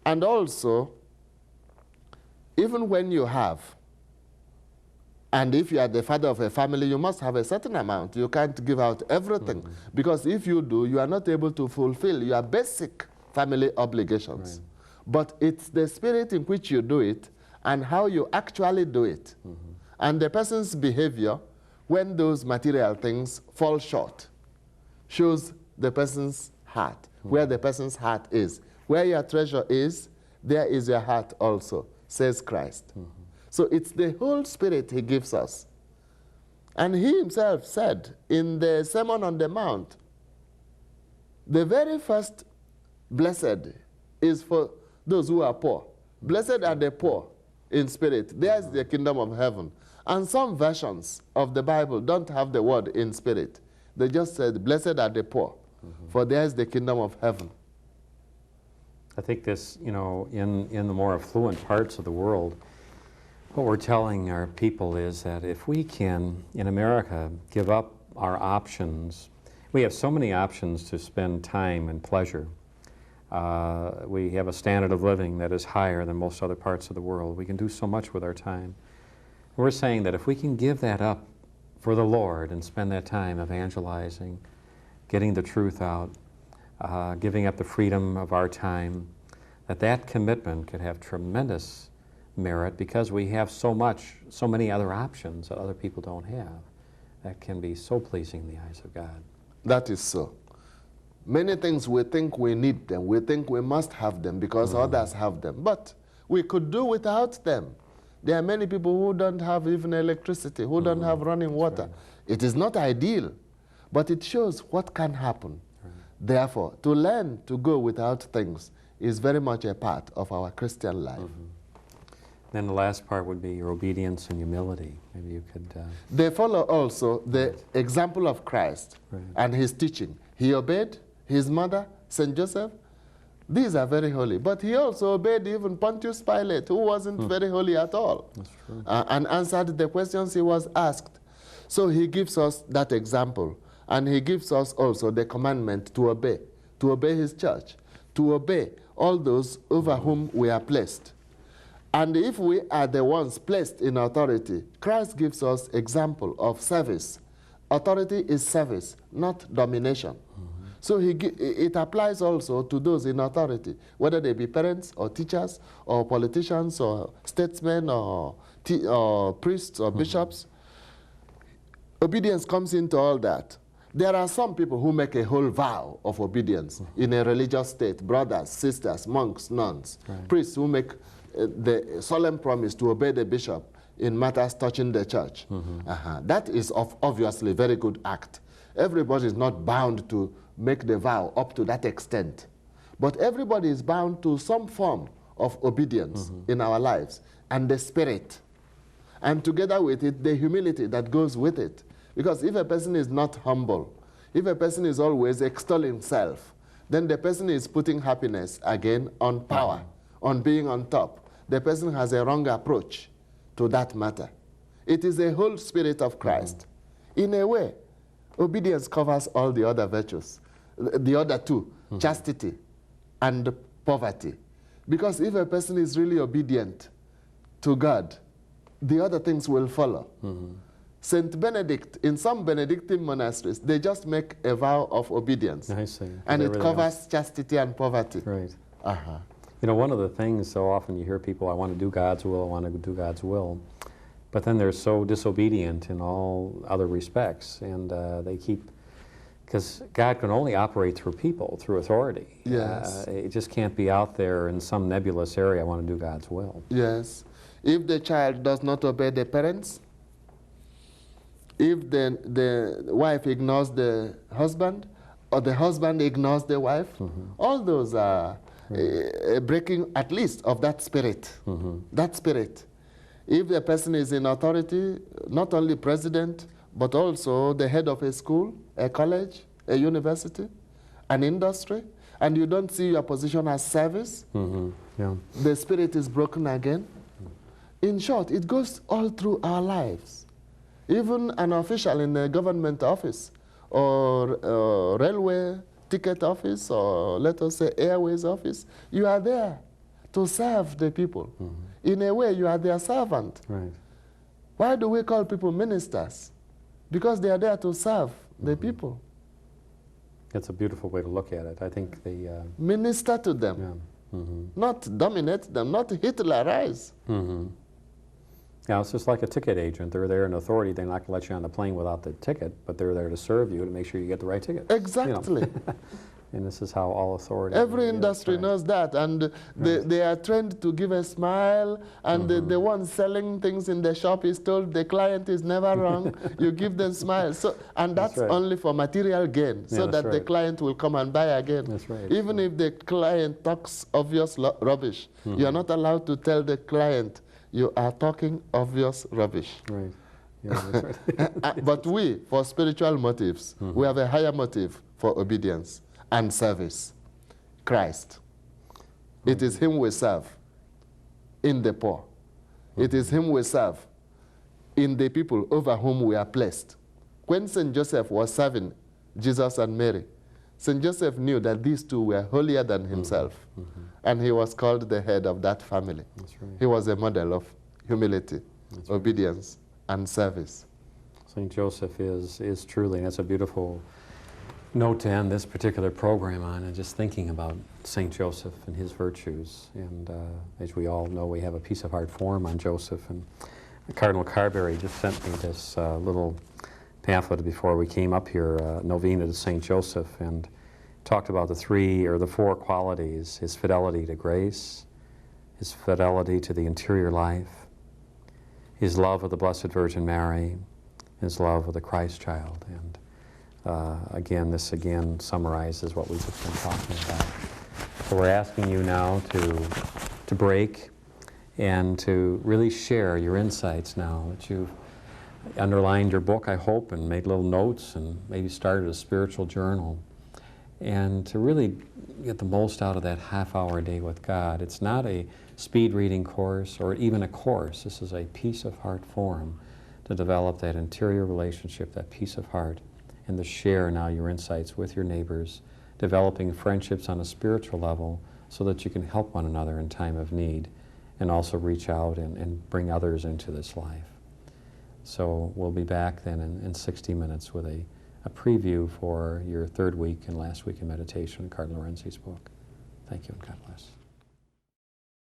And also, even when you have, and if you are the father of a family, you must have a certain amount. You can't give out everything. Because if you do, you are not able to fulfill your basic family obligations. But it's the spirit in which you do it and how you actually do it. And the person's behavior, when those material things fall short, shows the person's heart, where the person's heart is. Where your treasure is, there is your heart also, says Christ. So it's the whole spirit he gives us. And he himself said in the Sermon on the Mount, the very first blessed is for those who are poor. Blessed are the poor in spirit. There's the kingdom of heaven. And some versions of the Bible don't have the word in spirit. They just said, blessed are the poor, for there's the kingdom of heaven. I think this, you know, in the more affluent parts of the world, what we're telling our people is that if we can, in America, give up our options, we have so many options to spend time and pleasure. We have a standard of living that is higher than most other parts of the world. We can do so much with our time. We're saying that if we can give that up for the Lord and spend that time evangelizing, getting the truth out, giving up the freedom of our time, that commitment could have tremendous merit because we have so many other options that other people don't have. That can be so pleasing in the eyes of God. That is so. Many things we think we need them, we think we must have them because others have them, but we could do without them. There are many people who don't have even electricity, who don't have running water. Right. It is not ideal, but it shows what can happen. Right. Therefore, to learn to go without things is very much a part of our Christian life. Then the last part would be your obedience and humility. Maybe you could... They follow also the example of Christ and his teaching. He obeyed his mother, St. Joseph. These are very holy. But he also obeyed even Pontius Pilate, who wasn't very holy at all, and answered the questions he was asked. So he gives us that example. And he gives us also the commandment to obey his church, to obey all those over whom we are placed. And if we are the ones placed in authority, Christ gives us example of service. Authority is service, not domination. So it applies also to those in authority, whether they be parents or teachers or politicians or statesmen or priests or bishops. Obedience comes into all that. There are some people who make a whole vow of obedience in a religious state, brothers, sisters, monks, nuns, priests who make the solemn promise to obey the bishop in matters touching the church. That is obviously a very good act. Everybody is not bound to make the vow up to that extent. But everybody is bound to some form of obedience in our lives, and the spirit. And together with it, the humility that goes with it. Because if a person is not humble, if a person is always extolling self, then the person is putting happiness again on power, on being on top. The person has a wrong approach to that matter. It is the whole spirit of Christ. In a way, obedience covers all the other virtues, the other two, chastity and poverty. Because if a person is really obedient to God, the other things will follow. Saint Benedict, in some Benedictine monasteries, they just make a vow of obedience. I see. And it covers chastity and poverty. Right. You know, one of the things, so often you hear people, I want to do God's will, I want to do God's will. But then they're so disobedient in all other respects, and they keep, because God can only operate through people, through authority. Yes. It just can't be out there in some nebulous area, I want to do God's will. Yes. If the child does not obey the parents, if the wife ignores the husband, or the husband ignores the wife, all those are breaking at least of that spirit. That spirit. If the person is in authority, not only president, but also the head of a school, a college, a university, an industry, and you don't see your position as service, the spirit is broken again. In short, it goes all through our lives. Even an official in a government office or railway ticket office or let us say airways office, you are there. to serve the people. In a way, you are their servant. Right. Why do we call people ministers? Because they are there to serve the people. That's a beautiful way to look at it. I think the... Minister to them. Yeah. Not dominate them, not Hitlerize. Yeah, it's just like a ticket agent. They're there in authority. They're not going to let you on the plane without the ticket, but they're there to serve you to make sure you get the right ticket. Exactly. You know? And this is how all authority... Every industry knows that, and they are trained to give a smile, and the one selling things in the shop is told the client is never wrong. You give them smiles. So, and that's only for material gain, so that the client will come and buy again. That's right. Even if the client talks obvious rubbish, you are not allowed to tell the client, you are talking obvious rubbish. Right. Yeah, that's right. But we, for spiritual motives, we have a higher motive for obedience and service. Christ. It is him we serve in the poor. It is him we serve in the people over whom we are placed. When St. Joseph was serving Jesus and Mary, St. Joseph knew that these two were holier than himself, and he was called the head of that family. That's right. He was a model of humility, obedience, and service. St. Joseph is truly, and that's a beautiful note to end this particular program on, and just thinking about St. Joseph and his virtues. And as we all know, we have a piece of heart form on Joseph, and Cardinal Carberry just sent me this little pamphlet before we came up here, Novena to St. Joseph, and talked about the four qualities: his fidelity to grace, his fidelity to the interior life, his love of the Blessed Virgin Mary, his love of the Christ child. And again, this summarizes what we've just been talking about. So we're asking you now to break and to really share your insights now that you've underlined your book, I hope, and made little notes and maybe started a spiritual journal, and to really get the most out of that half-hour a day with God. It's not a speed reading course or even a course. This is a piece of heart forum to develop that interior relationship, that peace of heart, and to share now your insights with your neighbors, developing friendships on a spiritual level so that you can help one another in time of need and also reach out and bring others into this life. So we'll be back then in 60 minutes with a preview for your third week and last week in meditation in Cardinal Arinze's book. Thank you and God bless.